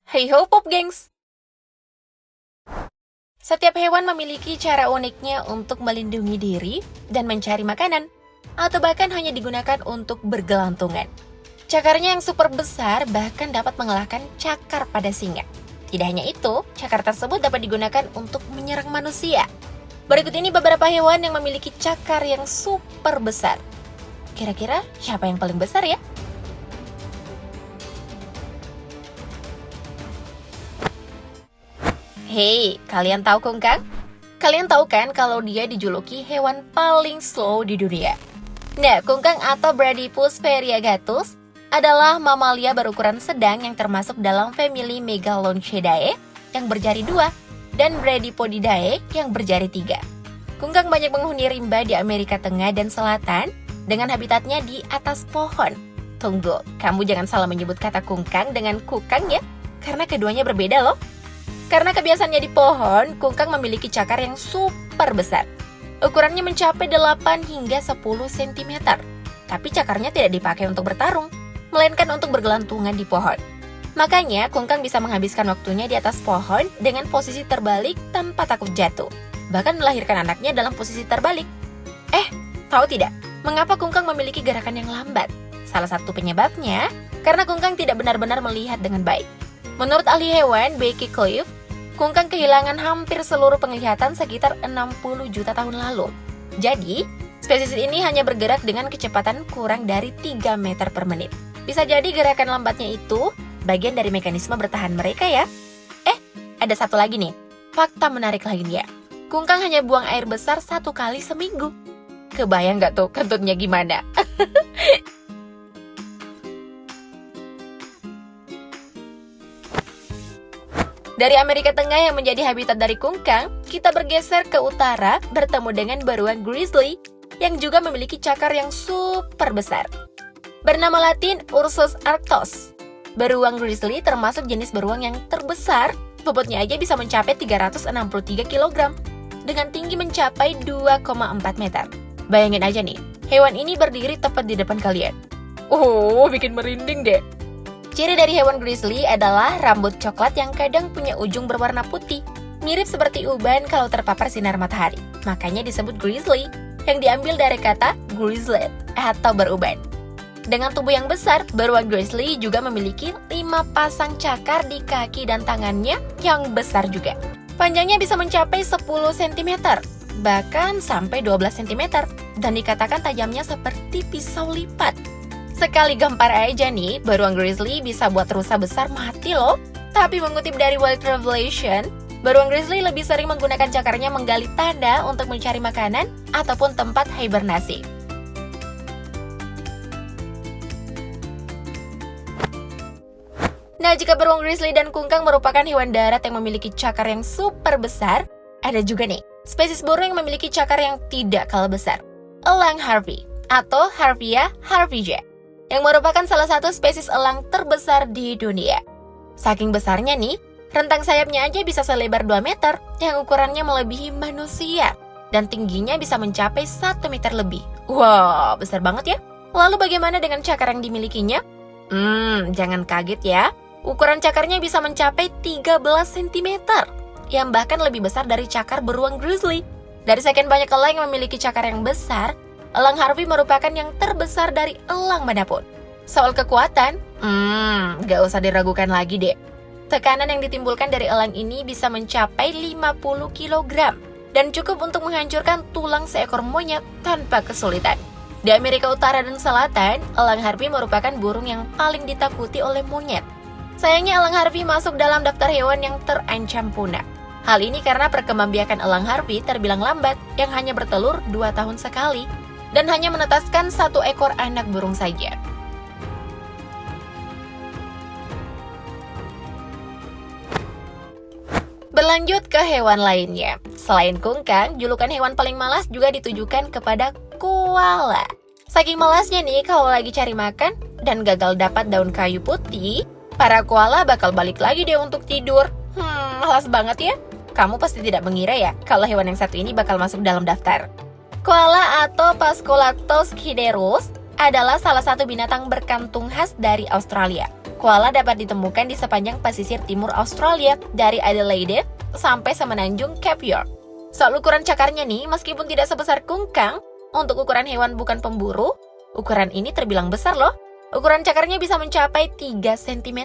Hey ho pop gengs! Setiap hewan memiliki cara uniknya untuk melindungi diri dan mencari makanan, atau bahkan hanya digunakan untuk bergelantungan. Cakarnya yang super besar bahkan dapat mengalahkan cakar pada singa. Tidak hanya itu, cakar tersebut dapat digunakan untuk menyerang manusia. Berikut ini beberapa hewan yang memiliki cakar yang super besar. Kira-kira siapa yang paling besar ya? Hei, kalian tahu kungkang? Kalian tahu kan kalau dia dijuluki hewan paling slow di dunia? Nah, kungkang atau Bradypus variegatus adalah mamalia berukuran sedang yang termasuk dalam famili Megalonchidae yang berjari 2 dan Bradypodidae yang berjari 3. Kungkang banyak menghuni rimba di Amerika Tengah dan Selatan dengan habitatnya di atas pohon. Tunggu, kamu jangan salah menyebut kata kungkang dengan kukang ya, karena keduanya berbeda loh. Karena kebiasaannya di pohon, kungkang memiliki cakar yang super besar. Ukurannya mencapai 8 hingga 10 cm. Tapi cakarnya tidak dipakai untuk bertarung, melainkan untuk bergelantungan di pohon. Makanya, kungkang bisa menghabiskan waktunya di atas pohon dengan posisi terbalik tanpa takut jatuh. Bahkan melahirkan anaknya dalam posisi terbalik. Tahu tidak? Mengapa kungkang memiliki gerakan yang lambat? Salah satu penyebabnya, karena kungkang tidak benar-benar melihat dengan baik. Menurut ahli hewan Becky Cliff, kungkang kehilangan hampir seluruh penglihatan sekitar 60 juta tahun lalu. Jadi, spesies ini hanya bergerak dengan kecepatan kurang dari 3 meter per menit. Bisa jadi gerakan lambatnya itu bagian dari mekanisme bertahan mereka ya. Ada satu lagi nih, fakta menarik lainnya. Kungkang hanya buang air besar 1 kali seminggu. Kebayang nggak tuh kentutnya gimana? Dari Amerika Tengah yang menjadi habitat dari kungkang, kita bergeser ke utara bertemu dengan beruang grizzly yang juga memiliki cakar yang super besar. Bernama latin Ursus arctos. Beruang grizzly termasuk jenis beruang yang terbesar, bobotnya aja bisa mencapai 363 kg dengan tinggi mencapai 2,4 meter. Bayangin aja nih, hewan ini berdiri tepat di depan kalian. Bikin merinding deh. Ciri dari hewan grizzly adalah rambut coklat yang kadang punya ujung berwarna putih, mirip seperti uban kalau terpapar sinar matahari. Makanya disebut grizzly, yang diambil dari kata grizzled atau beruban. Dengan tubuh yang besar, beruang grizzly juga memiliki 5 pasang cakar di kaki dan tangannya yang besar juga. Panjangnya bisa mencapai 10 cm, bahkan sampai 12 cm, dan dikatakan tajamnya seperti pisau lipat. Sekali gempar aja nih, beruang grizzly bisa buat rusa besar mati loh. Tapi mengutip dari Wild Revelation, beruang grizzly lebih sering menggunakan cakarnya menggali tanah untuk mencari makanan ataupun tempat hibernasi. Nah, jika beruang grizzly dan kungkang merupakan hewan darat yang memiliki cakar yang super besar, ada juga nih, spesies burung yang memiliki cakar yang tidak kalah besar. Elang Harvey atau Harveya harveyia, yang merupakan salah satu spesies elang terbesar di dunia. Saking besarnya nih, rentang sayapnya aja bisa selebar 2 meter, yang ukurannya melebihi manusia, dan tingginya bisa mencapai 1 meter lebih. Wow, besar banget ya. Lalu bagaimana dengan cakar yang dimilikinya? Jangan kaget ya. Ukuran cakarnya bisa mencapai 13 cm, yang bahkan lebih besar dari cakar beruang grizzly. Dari sekian banyak elang yang memiliki cakar yang besar, elang Harvey merupakan yang terbesar dari elang manapun. Soal kekuatan, gak usah diragukan lagi deh. Tekanan yang ditimbulkan dari elang ini bisa mencapai 50 kg dan cukup untuk menghancurkan tulang seekor monyet tanpa kesulitan. Di Amerika Utara dan Selatan, elang Harvey merupakan burung yang paling ditakuti oleh monyet. Sayangnya elang Harvey masuk dalam daftar hewan yang terancam punah. Hal ini karena perkembangbiakan elang Harvey terbilang lambat yang hanya bertelur 2 tahun sekali dan hanya menetaskan 1 ekor anak burung saja. Berlanjut ke hewan lainnya. Selain kungkang, julukan hewan paling malas juga ditujukan kepada koala. Saking malasnya nih kalau lagi cari makan dan gagal dapat daun kayu putih, para koala bakal balik lagi deh untuk tidur. Malas banget ya. Kamu pasti tidak mengira ya kalau hewan yang satu ini bakal masuk dalam daftar. Koala atau Phascolarctos schiderus adalah salah satu binatang berkantung khas dari Australia. Koala dapat ditemukan di sepanjang pesisir timur Australia, dari Adelaide sampai semenanjung Cape York. Soal ukuran cakarnya nih, meskipun tidak sebesar kungkang, untuk ukuran hewan bukan pemburu, ukuran ini terbilang besar loh. Ukuran cakarnya bisa mencapai 3 cm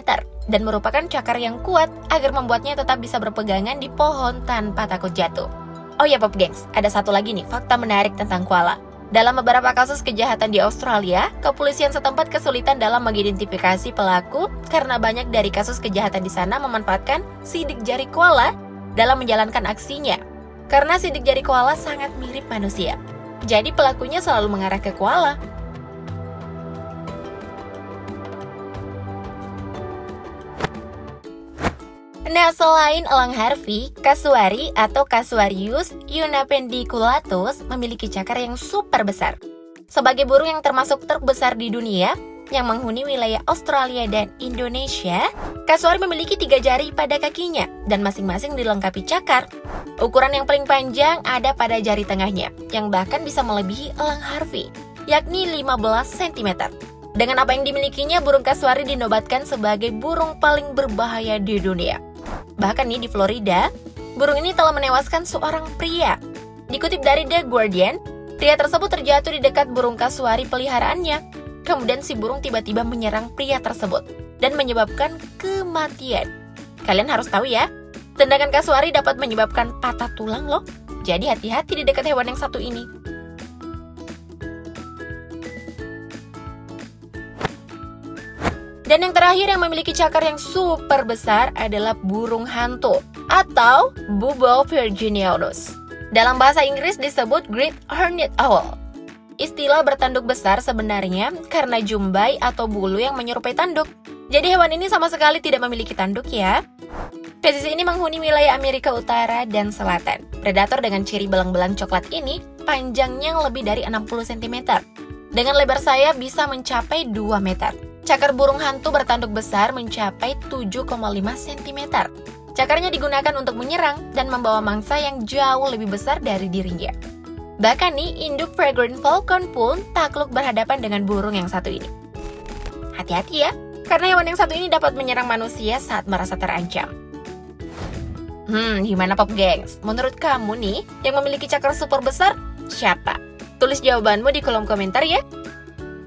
dan merupakan cakar yang kuat agar membuatnya tetap bisa berpegangan di pohon tanpa takut jatuh. Oh ya Pop Gengs, ada satu lagi nih fakta menarik tentang koala. Dalam beberapa kasus kejahatan di Australia, kepolisian setempat kesulitan dalam mengidentifikasi pelaku karena banyak dari kasus kejahatan di sana memanfaatkan sidik jari koala dalam menjalankan aksinya. Karena sidik jari koala sangat mirip manusia, jadi pelakunya selalu mengarah ke koala. Nah, selain elang Harvey, kasuari atau Casuarius unapendiculatus memiliki cakar yang super besar. Sebagai burung yang termasuk terbesar di dunia, yang menghuni wilayah Australia dan Indonesia, kasuari memiliki 3 jari pada kakinya, dan masing-masing dilengkapi cakar. Ukuran yang paling panjang ada pada jari tengahnya, yang bahkan bisa melebihi elang Harvey, yakni 15 cm. Dengan apa yang dimilikinya, burung kasuari dinobatkan sebagai burung paling berbahaya di dunia. Bahkan nih di Florida, burung ini telah menewaskan seorang pria. Dikutip dari The Guardian, pria tersebut terjatuh di dekat burung kasuari peliharaannya. Kemudian si burung tiba-tiba menyerang pria tersebut dan menyebabkan kematian. Kalian harus tahu ya, tendangan kasuari dapat menyebabkan patah tulang loh. Jadi hati-hati di dekat hewan yang satu ini. Dan yang terakhir yang memiliki cakar yang super besar adalah burung hantu atau Bubble virginianus. Dalam bahasa Inggris disebut Great Horned Owl. Istilah bertanduk besar sebenarnya karena jumbai atau bulu yang menyerupai tanduk. Jadi hewan ini sama sekali tidak memiliki tanduk ya. Spesies ini menghuni wilayah Amerika Utara dan Selatan. Predator dengan ciri belang-belang coklat ini panjangnya lebih dari 60 cm. Dengan lebar sayap bisa mencapai 2 meter. Cakar burung hantu bertanduk besar mencapai 7,5 cm. Cakarnya digunakan untuk menyerang dan membawa mangsa yang jauh lebih besar dari dirinya. Bahkan nih, induk Peregrine Falcon pun takluk berhadapan dengan burung yang satu ini. Hati-hati ya, karena hewan yang satu ini dapat menyerang manusia saat merasa terancam. Gimana Pop Gengs? Menurut kamu nih, yang memiliki cakar super besar, siapa? Tulis jawabanmu di kolom komentar ya.